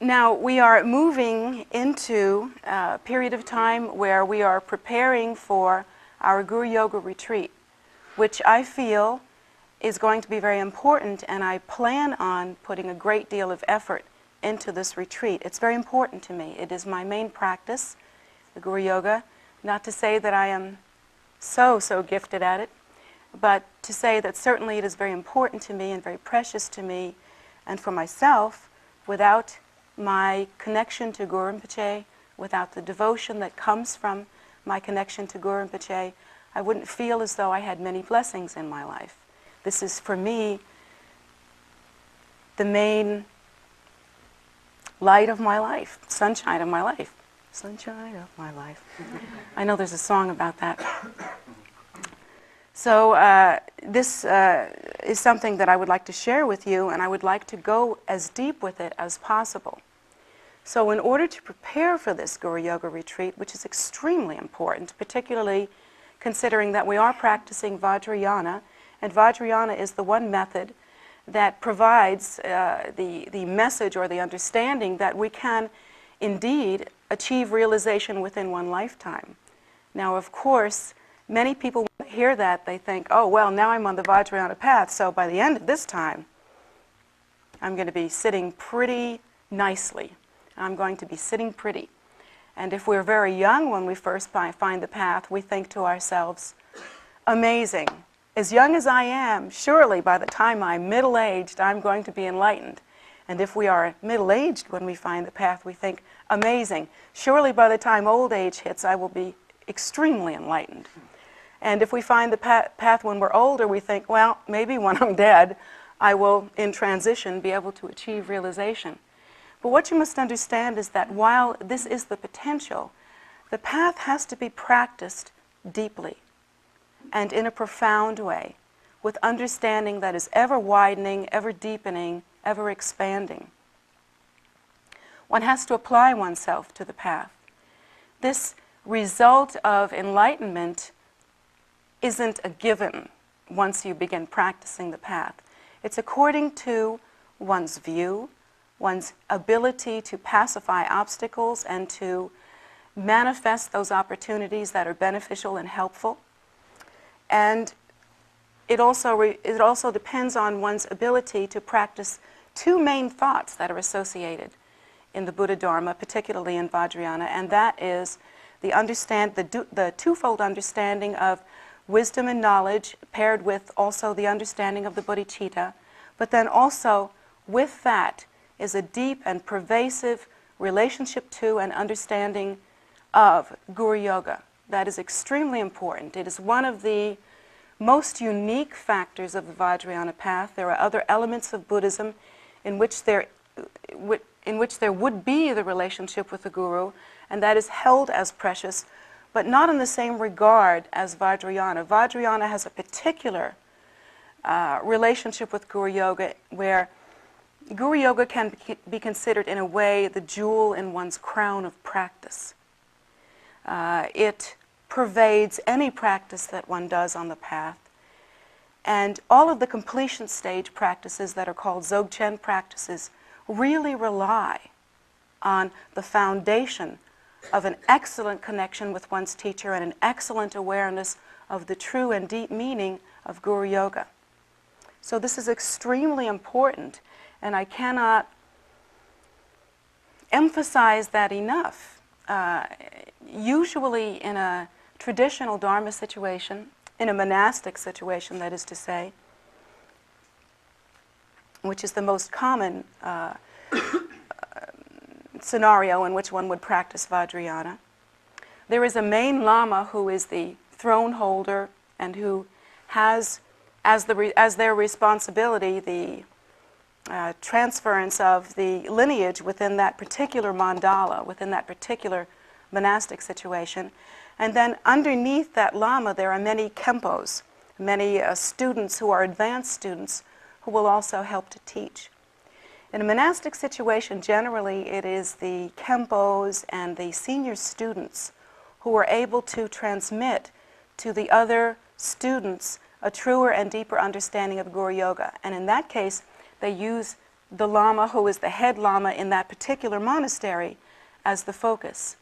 Now, we are moving into a period of time where we are preparing for our Guru Yoga retreat, which I feel is going to be very important, and I plan on putting a great deal of effort into this retreat. It's very important to me. It is my main practice, the Guru Yoga. Not to say that I am so gifted at it, but to say that certainly it is very important to me and very precious to me and for myself. Without my connection to Guru Rinpoche, without the devotion that comes from my connection to Guru Rinpoche, I wouldn't feel as though I had many blessings in my life. This is, for me, the main light of my life, sunshine of my life. Sunshine of my life. I know there's a song about that. So this is something that I would like to share with you, and I would like to go as deep with it as possible. So in order to prepare for this Guru Yoga retreat, which is extremely important, particularly considering that we are practicing Vajrayana, and Vajrayana is the one method that provides the message or the understanding that we can indeed achieve realization within one lifetime. Now, of course, many people hear that, they think, oh, well, now I'm on the Vajrayana path, so by the end of this time, I'm going to be sitting pretty nicely. I'm going to be sitting pretty. And if we're very young when we first find the path, we think to ourselves, amazing. As young as I am, surely by the time I'm middle-aged, I'm going to be enlightened. And if we are middle-aged when we find the path, we think, amazing. Surely by the time old age hits, I will be extremely enlightened. And if we find the path when we're older, we think, well, maybe when I'm dead, I will, in transition, be able to achieve realization. But what you must understand is that while this is the potential, the path has to be practiced deeply and in a profound way, with understanding that is ever widening, ever deepening, ever expanding. One has to apply oneself to the path. This result of enlightenment isn't a given once you begin practicing the path. It's according to one's view, one's ability to pacify obstacles and to manifest those opportunities that are beneficial and helpful. And it also depends on one's ability to practice two main thoughts that are associated in the Buddha Dharma, particularly in Vajrayana, and that is the twofold understanding of wisdom and knowledge, paired with also the understanding of the bodhicitta, but then also with that is a deep and pervasive relationship to and understanding of Guru Yoga. That is extremely important. It is one of the most unique factors of the Vajrayana path. There are other elements of Buddhism in which there would be the relationship with the Guru, and that is held as precious, but not in the same regard as Vajrayana. Vajrayana has a particular relationship with Guru Yoga where Guru Yoga can be considered in a way the jewel in one's crown of practice. It pervades any practice that one does on the path. And all of the completion stage practices that are called Dzogchen practices really rely on the foundation of an excellent connection with one's teacher and an excellent awareness of the true and deep meaning of Guru Yoga. So this is extremely important, and I cannot emphasize that enough. Usually in a traditional Dharma situation, in a monastic situation, that is to say, which is the most common scenario in which one would practice Vajrayana, there is a main Lama who is the throne holder and who has as their responsibility the transference of the lineage within that particular mandala, within that particular monastic situation. And then underneath that Lama there are many Khenpos, many students who are advanced students who will also help to teach. In a monastic situation, generally it is the Khenpos and the senior students who are able to transmit to the other students a truer and deeper understanding of Guru Yoga. And in that case, they use the Lama who is the head Lama in that particular monastery as the focus.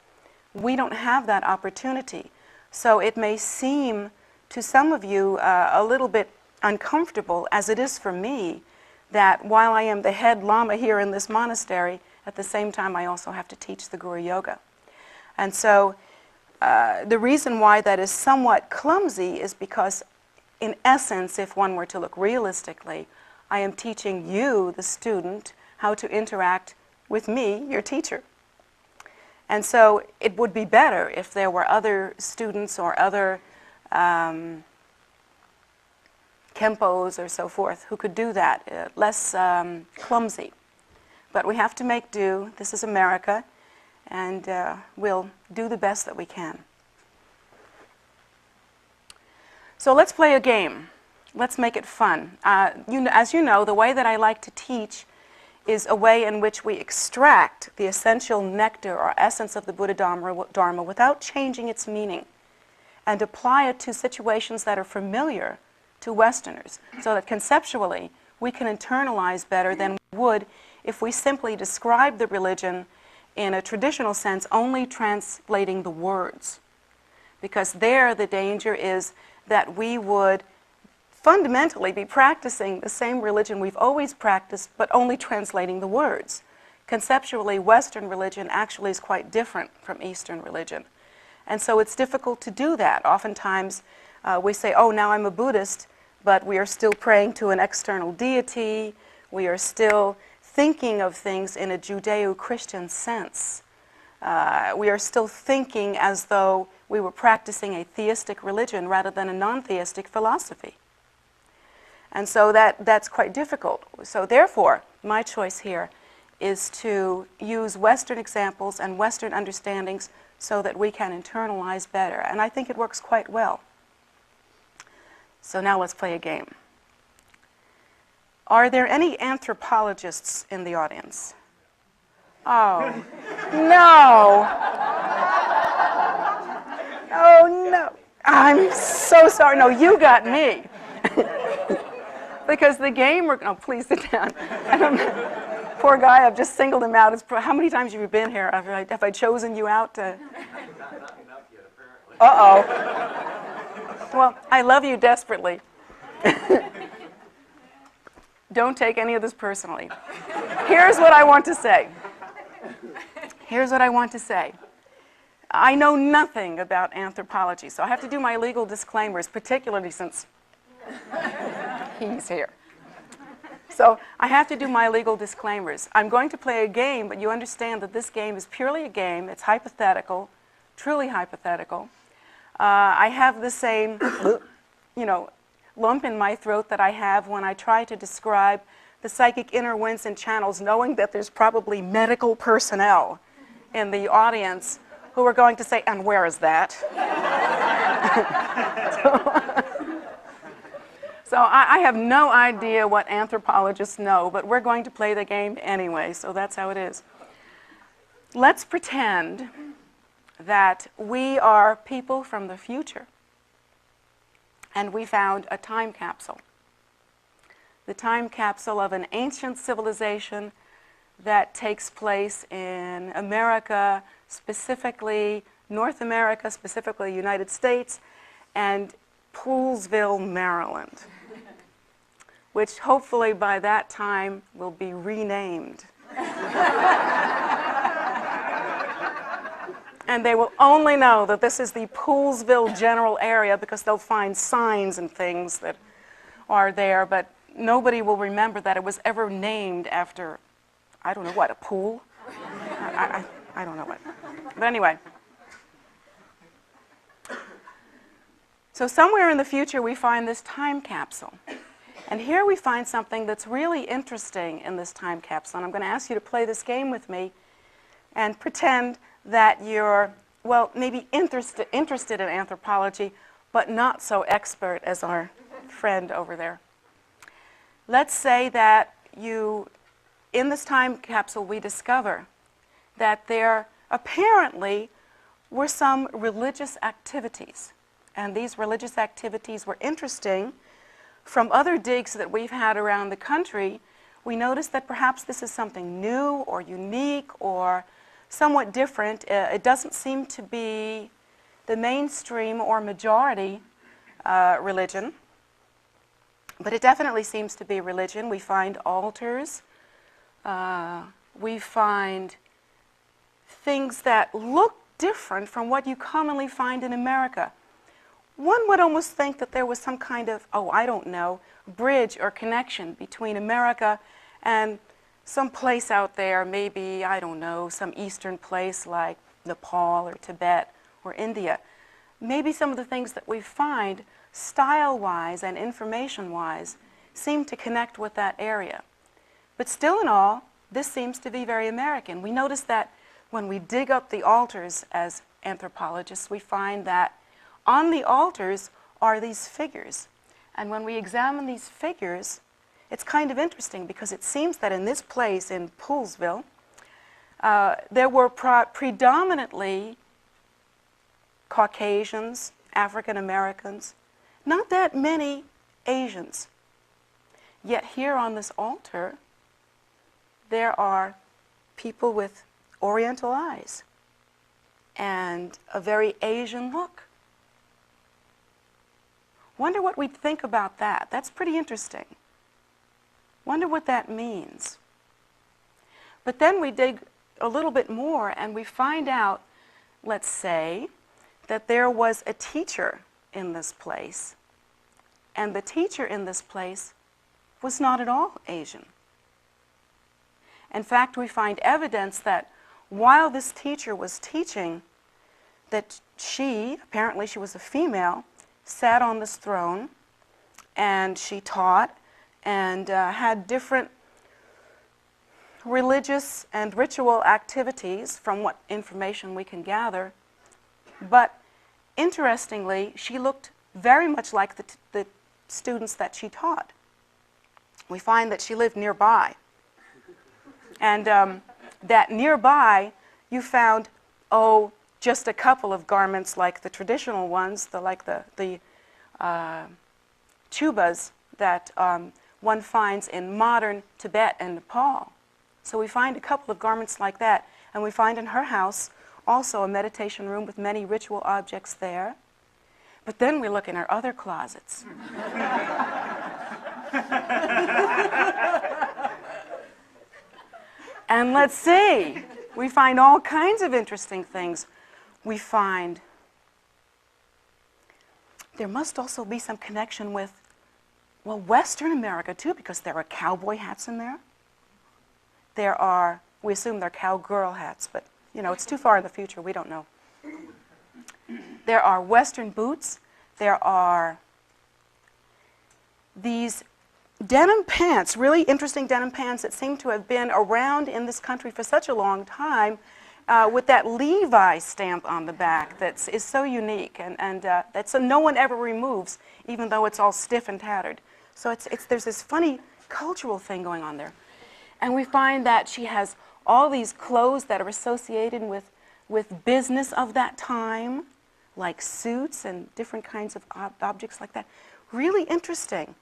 We don't have that opportunity. So it may seem to some of you a little bit uncomfortable, as it is for me, that while I am the head Lama here in this monastery, at the same time I also have to teach the Guru Yoga. And so the reason why that is somewhat clumsy is because, in essence, if one were to look realistically, I am teaching you, the student, how to interact with me, your teacher. And so it would be better if there were other students or other Kempos or so forth who could do that, less clumsy. But we have to make do. This is America, and we'll do the best that we can. So let's play a game. Let's make it fun. As you know, the way that I like to teach is a way in which we extract the essential nectar or essence of the Buddha Dharma without changing its meaning, and apply it to situations that are familiar to Westerners, so that conceptually we can internalize better than we would if we simply describe the religion in a traditional sense, only translating the words. Because there the danger is that we would fundamentally be practicing the same religion we've always practiced, but only translating the words. Conceptually, Western religion actually is quite different from Eastern religion. And so it's difficult to do that. Oftentimes we say, oh, now I'm a Buddhist, but we are still praying to an external deity. We are still thinking of things in a Judeo-Christian sense. We are still thinking as though we were practicing a theistic religion rather than a non-theistic philosophy. And so that's quite difficult. So therefore, my choice here is to use Western examples and Western understandings so that we can internalize better. And I think it works quite well. So now let's play a game. Are there any anthropologists in the audience? Oh, no. Oh, no. I'm so sorry. No, you got me. Because the game, oh, please sit down. Poor guy, I've just singled him out. How many times have you been here? Have I chosen you out to? Uh-oh. Well, I love you desperately. Don't take any of this personally. Here's what I want to say. Here's what I want to say. I know nothing about anthropology, so I have to do my legal disclaimers, particularly since he's here. So I have to do my legal disclaimers. I'm going to play a game, but you understand that this game is purely a game. It's hypothetical, truly hypothetical. I have the same, lump in my throat that I have when I try to describe the psychic inner winds and channels, knowing that there's probably medical personnel in the audience who are going to say, and where is that? So I have no idea what anthropologists know, but we're going to play the game anyway, so that's how it is. Let's pretend that we are people from the future, and we found a time capsule. The time capsule of an ancient civilization that takes place in America, specifically North America, specifically United States, and Poolesville, Maryland, which hopefully by that time will be renamed. And they will only know that this is the Poolesville general area because they'll find signs and things that are there, but nobody will remember that it was ever named after, I don't know what, a pool? I don't know what. But anyway. So somewhere in the future we find this time capsule. And here we find something that's really interesting in this time capsule. And I'm going to ask you to play this game with me and pretend that you're, well, maybe interested in anthropology, but not so expert as our friend over there. Let's say that in this time capsule, we discover that there apparently were some religious activities. And these religious activities were interesting. From other digs that we've had around the country, we notice that perhaps this is something new or unique or somewhat different. It doesn't seem to be the mainstream or majority religion, but it definitely seems to be religion. We find altars. We find things that look different from what you commonly find in America. One would almost think that there was some kind of, oh, I don't know, bridge or connection between America and some place out there, maybe, I don't know, some eastern place like Nepal or Tibet or India. Maybe some of the things that we find style-wise and information-wise seem to connect with that area. But still in all, this seems to be very American. We notice that when we dig up the altars as anthropologists, we find that on the altars are these figures. And when we examine these figures, it's kind of interesting because it seems that in this place in Poolesville, there were predominantly Caucasians, African Americans, not that many Asians. Yet here on this altar, there are people with Oriental eyes and a very Asian look. Wonder what we'd think about that. That's pretty interesting. Wonder what that means. But then we dig a little bit more and we find out, let's say, that there was a teacher in this place, and the teacher in this place was not at all Asian. In fact, we find evidence that while this teacher was teaching, that apparently she was a female, sat on this throne, and she taught and had different religious and ritual activities from what information we can gather. But interestingly, she looked very much like the students that she taught. We find that she lived nearby. And that nearby, you found, just a couple of garments like the traditional ones, like the chubas that one finds in modern Tibet and Nepal. So we find a couple of garments like that, and we find in her house also a meditation room with many ritual objects there. But then we look in her other closets. And let's see, we find all kinds of interesting things. We find there must also be some connection with, well, Western America too, because there are cowboy hats in there. There are, we assume they're cowgirl hats, but you know, it's too far in the future, we don't know. There are Western boots. There are these denim pants, really interesting denim pants that seem to have been around in this country for such a long time, with that Levi stamp on the back that is so unique and that so no one ever removes, even though it's all stiff and tattered. So there's this funny cultural thing going on there. And we find that she has all these clothes that are associated with business of that time, like suits and different kinds of objects like that. Really interesting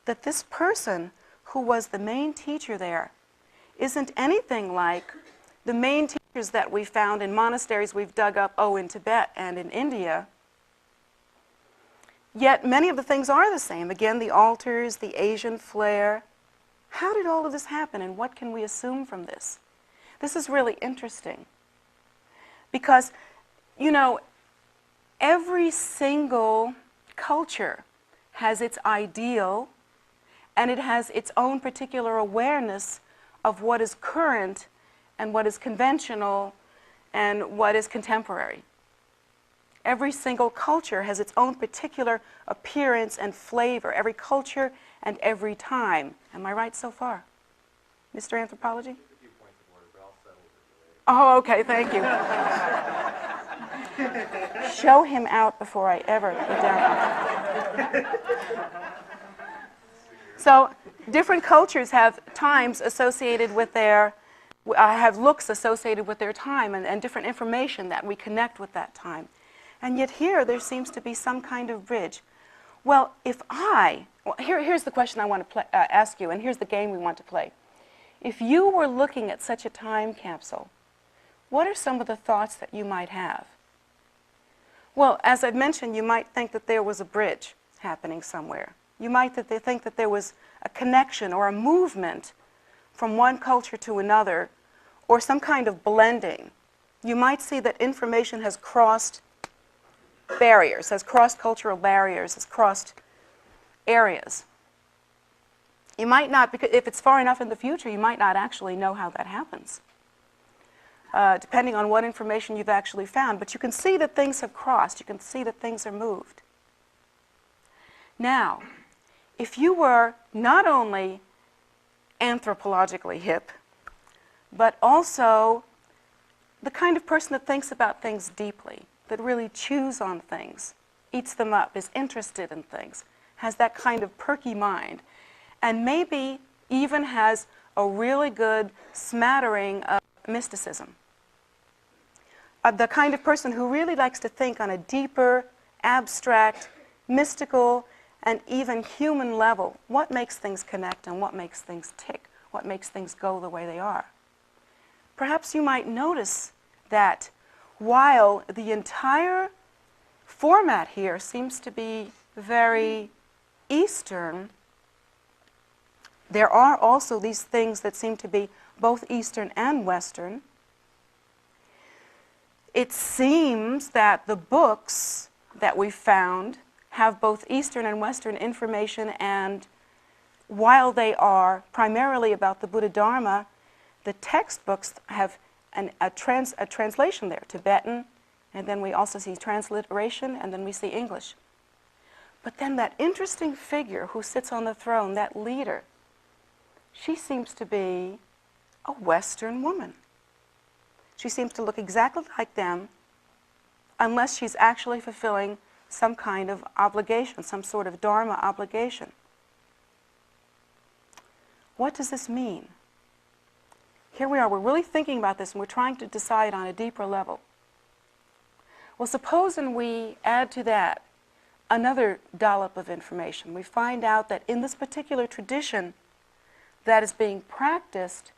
that this person who was the main teacher there isn't anything like the main teachers that we found in monasteries we've dug up, in Tibet and in India. Yet many of the things are the same. Again, the altars, the Asian flair. How did all of this happen, and what can we assume from this? This is really interesting because, you know, every single culture has its ideal, and it has its own particular awareness of what is current and what is conventional and what is contemporary. Every single culture has its own particular appearance and flavor, every culture and every time. Am I right so far, Mr. Anthropology? Oh, okay, thank you. Show him out before I ever get down. So different cultures have times associated with their, have looks associated with their time and different information that we connect with that time. And yet here there seems to be some kind of bridge. Well, here's the question I want to ask you, and here's the game we want to play. If you were looking at such a time capsule, what are some of the thoughts that you might have? Well, as I mentioned, you might think that there was a bridge happening somewhere. You might think that there was a connection or a movement from one culture to another, or some kind of blending. You might see that information has crossed barriers, has crossed cultural barriers, has crossed areas. You might not, because if it's far enough in the future, you might not actually know how that happens, depending on what information you've actually found. But you can see that things have crossed. You can see that things are moved. Now, if you were not only anthropologically hip, but also the kind of person that thinks about things deeply, that really chews on things, eats them up, is interested in things, has that kind of perky mind, and maybe even has a really good smattering of mysticism. The kind of person who really likes to think on a deeper, abstract, mystical, and even human level. What makes things connect and what makes things tick? What makes things go the way they are? Perhaps you might notice that while the entire format here seems to be very Eastern, there are also these things that seem to be both Eastern and Western. It seems that the books that we found have both Eastern and Western information, and while they are primarily about the Buddha Dharma, the textbooks have a translation there, Tibetan, and then we also see transliteration, and then we see English. But then that interesting figure who sits on the throne, that leader, she seems to be a Western woman. She seems to look exactly like them, unless she's actually fulfilling some kind of obligation, some sort of Dharma obligation. What does this mean? Here we are, we're really thinking about this, and we're trying to decide on a deeper level. Well, supposing we add to that another dollop of information. We find out that in this particular tradition that is being practiced,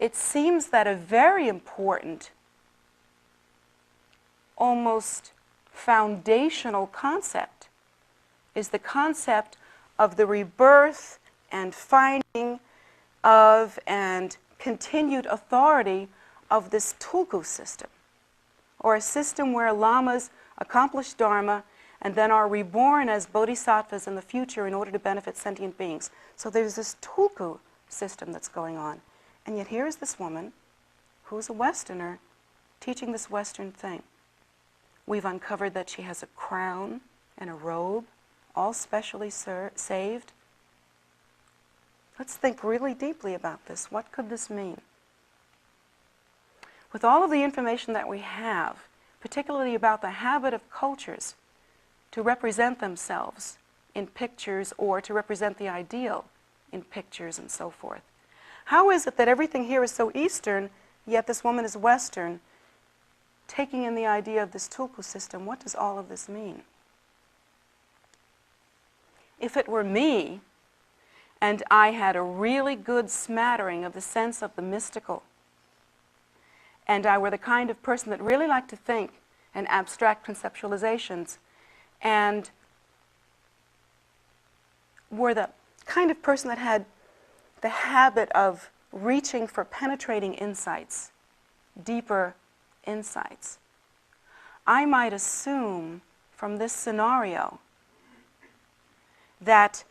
it seems that a very important, almost foundational concept is the concept of the rebirth and finding of and continued authority of this tulku system, or a system where lamas accomplish Dharma and then are reborn as bodhisattvas in the future in order to benefit sentient beings. So there's this tulku system that's going on. And yet here is this woman, who's a Westerner, teaching this Western thing. We've uncovered that she has a crown and a robe, all specially saved. Let's think really deeply about this. What could this mean? With all of the information that we have, particularly about the habit of cultures to represent themselves in pictures or to represent the ideal in pictures and so forth, how is it that everything here is so Eastern, yet this woman is Western, taking in the idea of this tulku system? What does all of this mean? If it were me, and I had a really good smattering of the sense of the mystical, and I were the kind of person that really liked to think in abstract conceptualizations, and were the kind of person that had the habit of reaching for penetrating insights, deeper insights, I might assume from this scenario that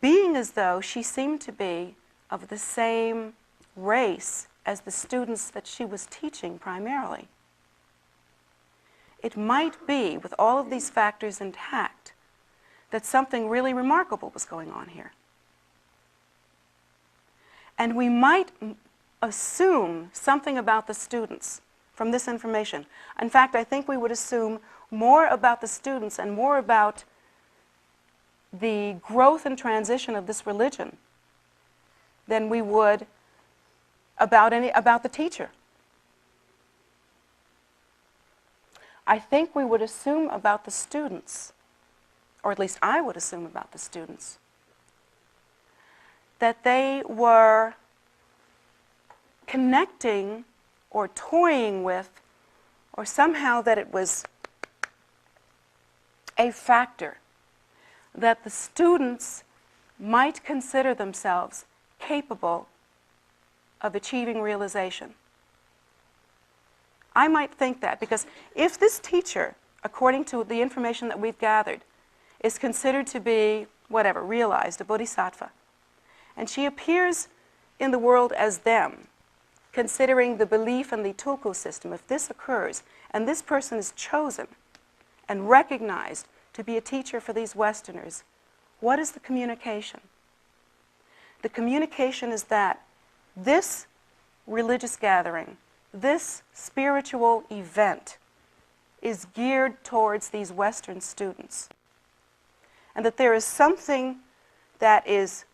being as though she seemed to be of the same race as the students that she was teaching primarily, it might be, with all of these factors intact, that something really remarkable was going on here. And we might assume something about the students from this information. In fact, I think we would assume more about the students and more about the growth and transition of this religion than we would about the teacher. I think we would assume about the students, or at least I would assume about the students, that they were connecting or toying with, or somehow that it was a factor that the students might consider themselves capable of achieving realization. I might think that, because if this teacher, according to the information that we've gathered, is considered to be, whatever, realized, a bodhisattva, and she appears in the world as them, considering the belief in the tulku system, if this occurs, and this person is chosen and recognized to be a teacher for these Westerners, what is the communication? The communication is that this religious gathering, this spiritual event, is geared towards these Western students, and that there is something that is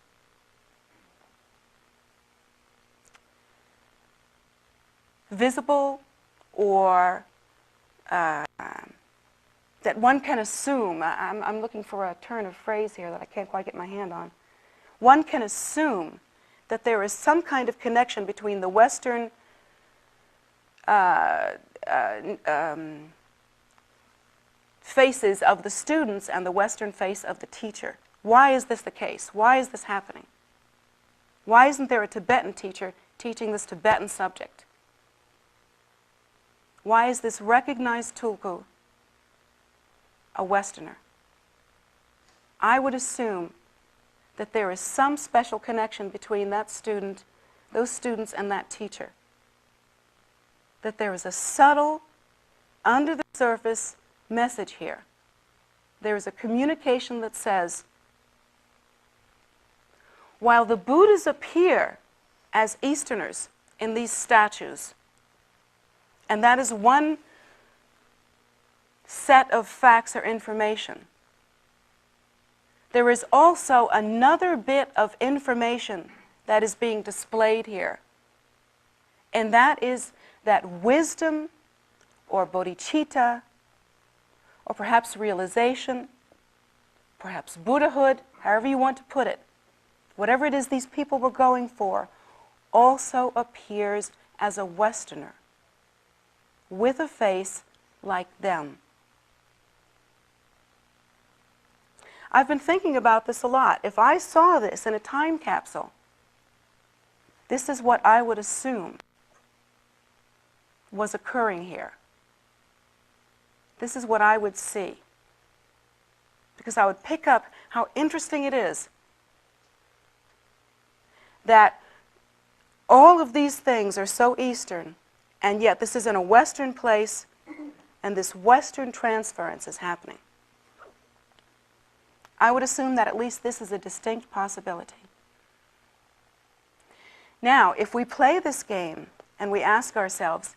visible, or that one can assume. I'm looking for a turn of phrase here that I can't quite get my hand on. One can assume that there is some kind of connection between the Western faces of the students and the Western face of the teacher. Why is this the case? Why is this happening? Why isn't there a Tibetan teacher teaching this Tibetan subject? Why is this recognized tulku a Westerner? I would assume that there is some special connection between that student, those students, and that teacher. That there is a subtle, under the surface message here. There is a communication that says, while the Buddhas appear as Easterners in these statues, and that is one set of facts or information, there is also another bit of information that is being displayed here. And that is that wisdom, or bodhicitta, or perhaps realization, perhaps Buddhahood, however you want to put it, whatever it is these people were going for, also appears as a Westerner, with a face like them. I've been thinking about this a lot. If I saw this in a time capsule, this is what I would assume was occurring here. This is what I would see. Because I would pick up how interesting it is that all of these things are so Eastern, and yet this is in a Western place, and this Western transference is happening. I would assume that at least this is a distinct possibility. Now, if we play this game and we ask ourselves,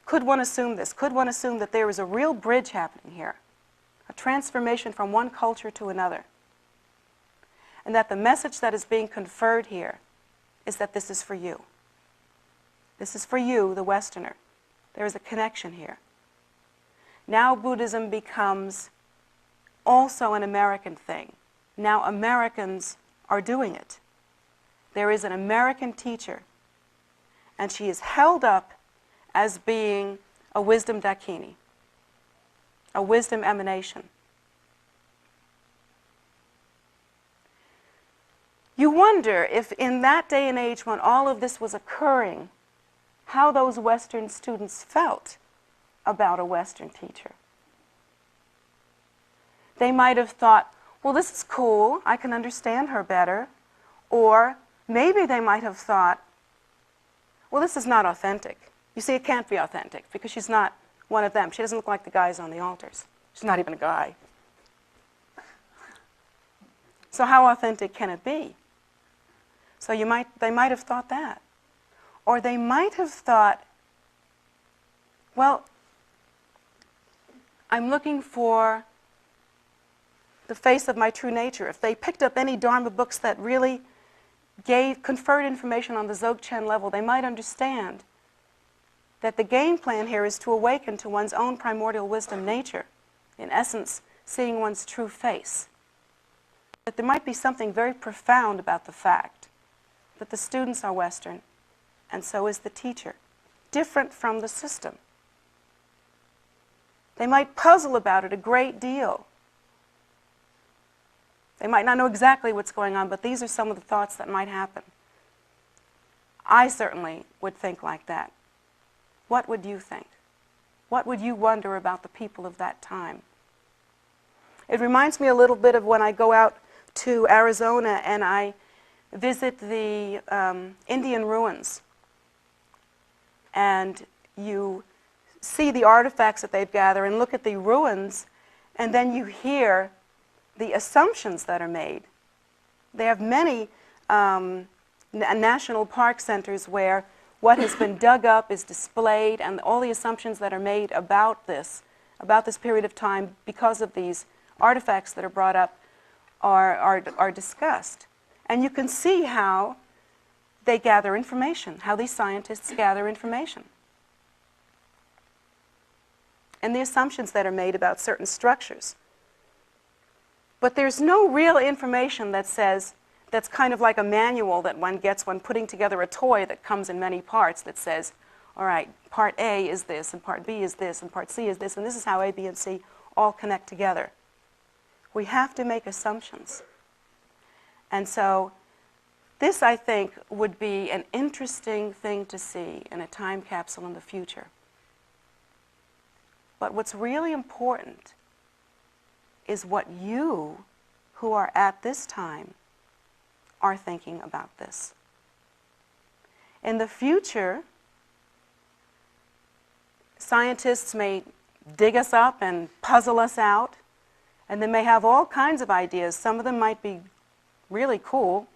could one assume this? Could one assume that there is a real bridge happening here, a transformation from one culture to another, and that the message that is being conferred here is that this is for you? This is for you, the Westerner. There is a connection here. Now Buddhism becomes also an American thing. Now Americans are doing it. There is an American teacher, and she is held up as being a wisdom dakini, a wisdom emanation. You wonder if in that day and age when all of this was occurring, how those Western students felt about a Western teacher. They might have thought, well, this is cool, I can understand her better. Or maybe they might have thought, well, this is not authentic. You see, it can't be authentic because she's not one of them. She doesn't look like the guys on the altars. She's not even a guy. So how authentic can it be? So they might have thought that. Or they might have thought, well, I'm looking for the face of my true nature. If they picked up any Dharma books that really conferred information on the Dzogchen level, they might understand that the game plan here is to awaken to one's own primordial wisdom nature, in essence, seeing one's true face. That there might be something very profound about the fact that the students are Western, and so is the teacher, different from the system. They might puzzle about it a great deal. They might not know exactly what's going on, but these are some of the thoughts that might happen. I certainly would think like that. What would you think? What would you wonder about the people of that time? It reminds me a little bit of when I go out to Arizona and I visit the Indian ruins. And you see the artifacts that they've gathered and look at the ruins, and then you hear the assumptions that are made. They have many national park centers where what has been dug up is displayed, and all the assumptions that are made about this period of time because of these artifacts that are brought up are discussed. And you can see how they gather information, how these scientists gather information. And the assumptions that are made about certain structures. But there's no real information that says, that's kind of like a manual that one gets when putting together a toy that comes in many parts that says, all right, part A is this, and part B is this, and part C is this, and this is how A, B, and C all connect together. We have to make assumptions. And so this, I think, would be an interesting thing to see in a time capsule in the future. But what's really important is what you, who are at this time, are thinking about this. In the future, scientists may dig us up and puzzle us out, and they may have all kinds of ideas. Some of them might be really cool.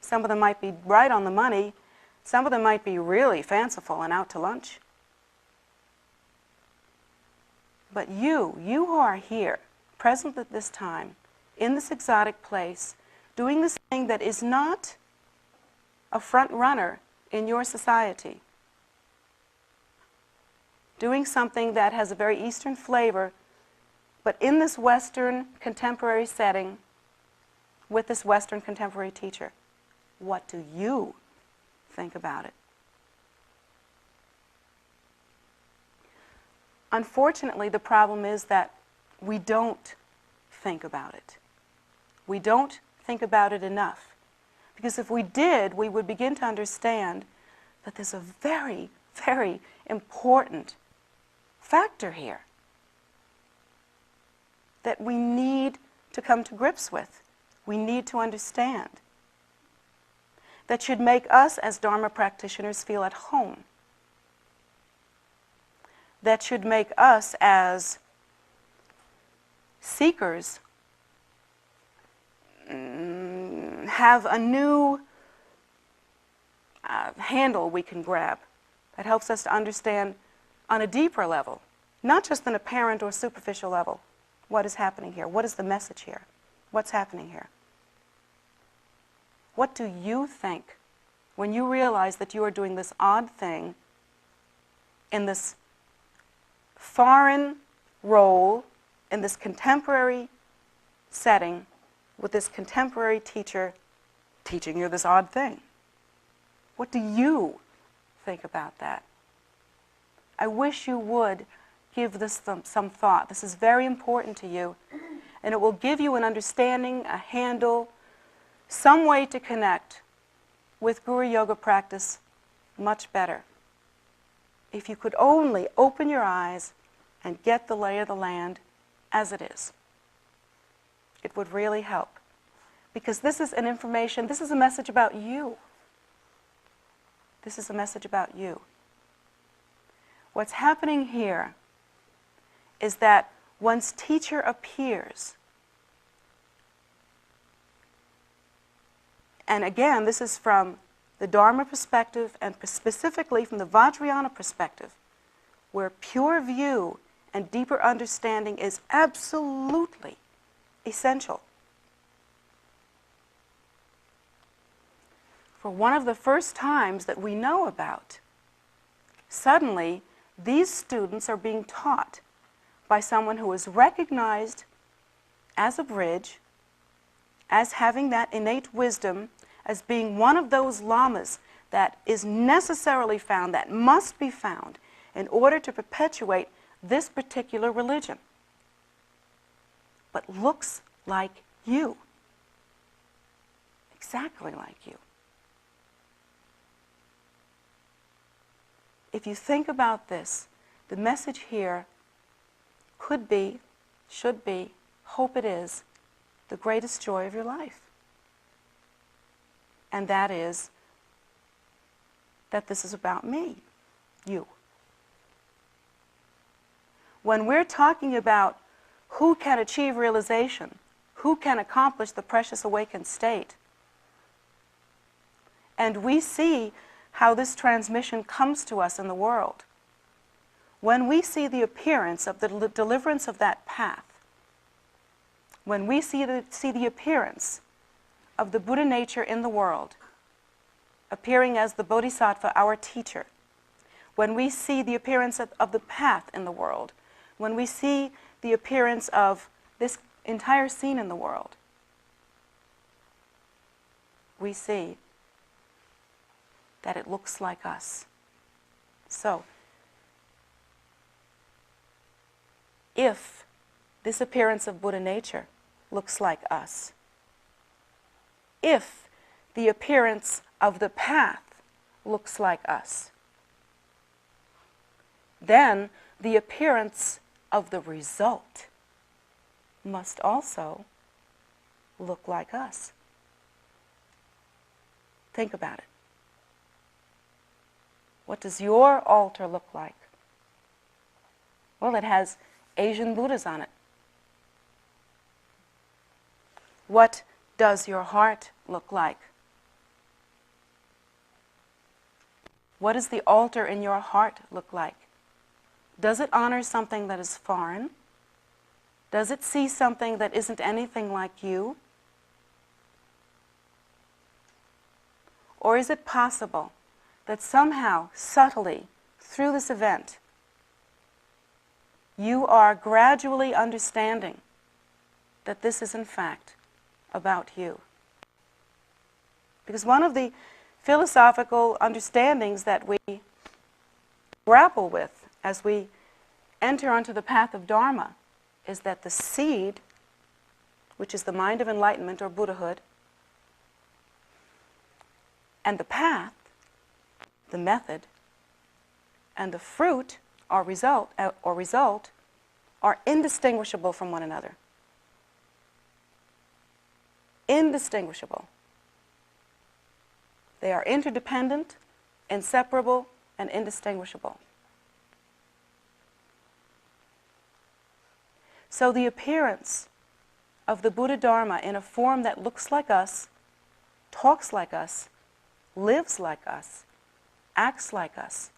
Some of them might be right on the money. Some of them might be really fanciful and out to lunch. But you who are here, present at this time, in this exotic place, doing this thing that is not a front runner in your society, doing something that has a very Eastern flavor, but in this Western contemporary setting, with this Western contemporary teacher, what do you think about it? Unfortunately, the problem is that we don't think about it. We don't think about it enough. Because if we did, we would begin to understand that there's a very, very important factor here that we need to come to grips with. We need to understand. That should make us as Dharma practitioners feel at home. That should make us as seekers have a new handle we can grab that helps us to understand on a deeper level, not just an apparent or superficial level, what is happening here, what is the message here, what's happening here. What do you think when you realize that you are doing this odd thing in this foreign role, in this contemporary setting, with this contemporary teacher teaching you this odd thing? What do you think about that? I wish you would give this some thought. This is very important to you, and it will give you an understanding, a handle, some way to connect with Guru Yoga practice much better. If you could only open your eyes and get the lay of the land as it is, it would really help. Because this is an information, this is a message about you. This is a message about you. What's happening here is that once teacher appears, and again, this is from the Dharma perspective and specifically from the Vajrayana perspective, where pure view and deeper understanding is absolutely essential. For one of the first times that we know about, suddenly these students are being taught by someone who is recognized as a bridge, as having that innate wisdom, as being one of those lamas that is necessarily found, that must be found, in order to perpetuate this particular religion, but looks like you, exactly like you. If you think about this, the message here could be, should be, hope it is, the greatest joy of your life. And that is that this is about me, you. When we're talking about who can achieve realization, who can accomplish the precious awakened state, and we see how this transmission comes to us in the world, when we see the appearance of the deliverance of that path, when we see the appearance of the Buddha nature in the world, appearing as the Bodhisattva, our teacher, when we see the appearance of the path in the world, when we see the appearance of this entire scene in the world, we see that it looks like us. So, if this appearance of Buddha nature looks like us, if the appearance of the path looks like us, then the appearance of the result must also look like us. Think about it. What does your altar look like? Well, it has Asian Buddhas on it. What does your heart look like? What does the altar in your heart look like? Does it honor something that is foreign? Does it see something that isn't anything like you? Or is it possible that somehow, subtly, through this event, you are gradually understanding that this is in fact about you? Because one of the philosophical understandings that we grapple with as we enter onto the path of Dharma is that the seed, which is the mind of enlightenment or Buddhahood, and the path, the method, and the fruit or result are indistinguishable from one another. Indistinguishable. They are interdependent, inseparable, and indistinguishable. So the appearance of the Buddha Dharma in a form that looks like us, talks like us, lives like us, acts like us,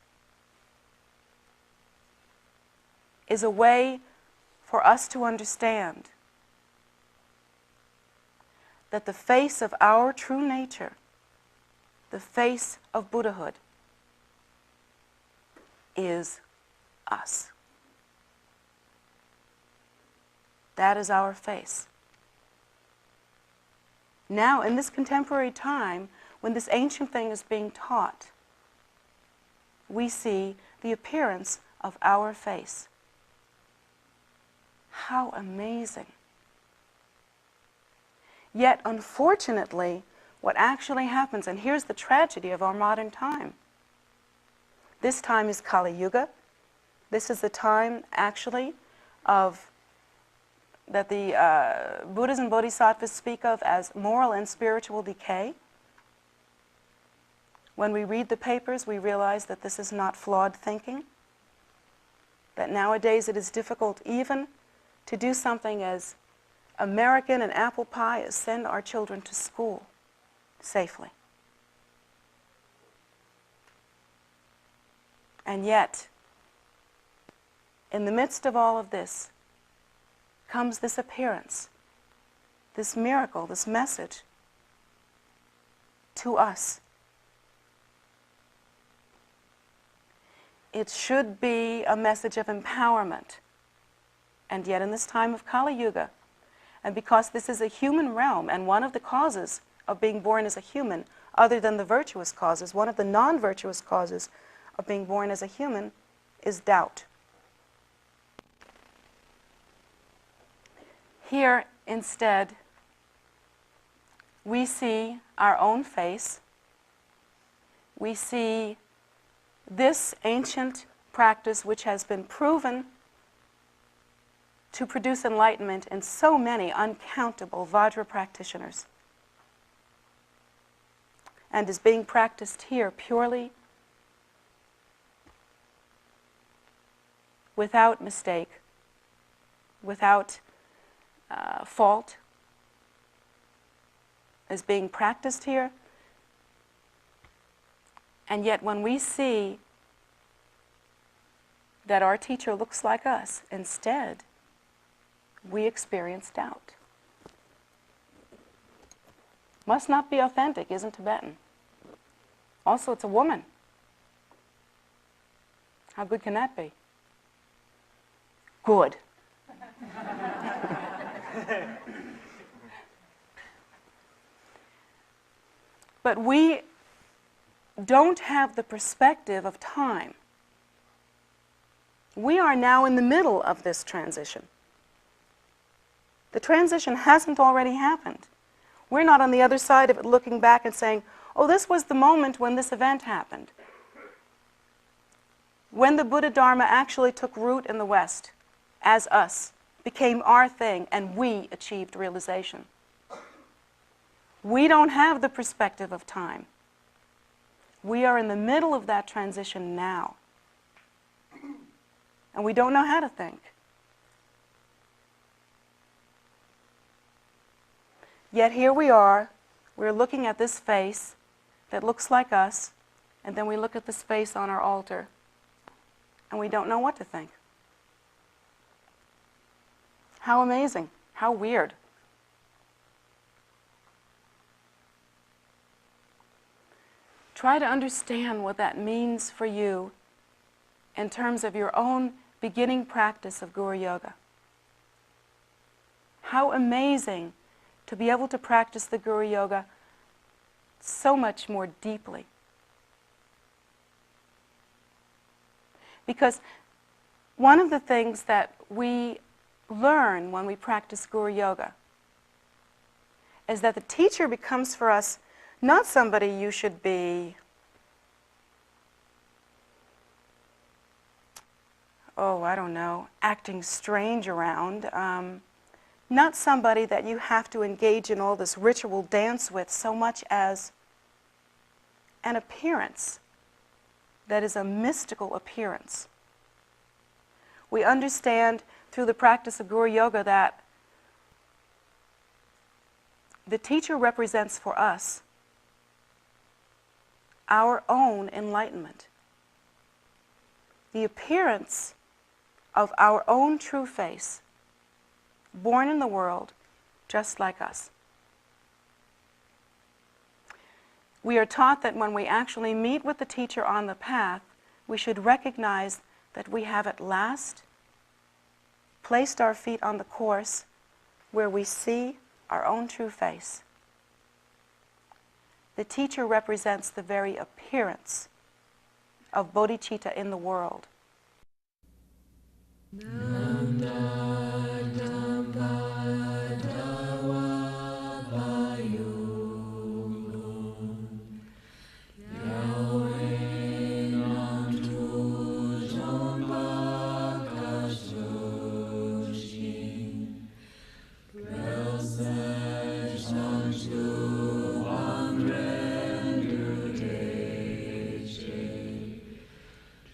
is a way for us to understand that the face of our true nature, the face of Buddhahood, is us. That is our face. Now, in this contemporary time, when this ancient thing is being taught, we see the appearance of our face. How amazing. Yet, unfortunately, what actually happens, and here's the tragedy of our modern time. This time is Kali Yuga. This is the time, actually, that the Buddhas and Bodhisattvas speak of as moral and spiritual decay. When we read the papers, we realize that this is not flawed thinking, that nowadays it is difficult even to do something as American and apple pie as send our children to school safely. And yet, in the midst of all of this, comes this appearance, this miracle, this message to us. It should be a message of empowerment. And yet in this time of Kali Yuga, and because this is a human realm, and one of the causes of being born as a human, other than the virtuous causes. One of the non-virtuous causes of being born as a human is doubt. Here, instead, we see our own face. We see this ancient practice which has been proven to produce enlightenment in so many uncountable Vajra practitioners, and is being practiced here purely, without mistake, without fault, is being practiced here. And yet when we see that our teacher looks like us, instead, we experience doubt. Must not be authentic, isn't Tibetan. Also, it's a woman. How good can that be? Good. But we don't have the perspective of time. We are now in the middle of this transition. The transition hasn't already happened. We're not on the other side of it looking back and saying, oh, this was the moment when this event happened. When the Buddha Dharma actually took root in the West as us, became our thing, and we achieved realization. We don't have the perspective of time. We are in the middle of that transition now. And we don't know how to think. Yet here we are, we're looking at this face that looks like us, and then we look at this face on our altar, and we don't know what to think. How amazing, how weird. Try to understand what that means for you in terms of your own beginning practice of Guru Yoga. How amazing to be able to practice the Guru Yoga so much more deeply. Because one of the things that we learn when we practice Guru Yoga is that the teacher becomes for us not somebody you should be, acting strange around. Not somebody that you have to engage in all this ritual dance with so much as an appearance that is a mystical appearance. We understand through the practice of Guru Yoga that the teacher represents for us our own enlightenment. The appearance of our own true face, born in the world just like us. We are taught that when we actually meet with the teacher on the path, we should recognize that we have at last placed our feet on the course where we see our own true face. The teacher represents the very appearance of bodhicitta in the world.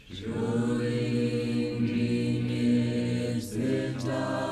Juling is the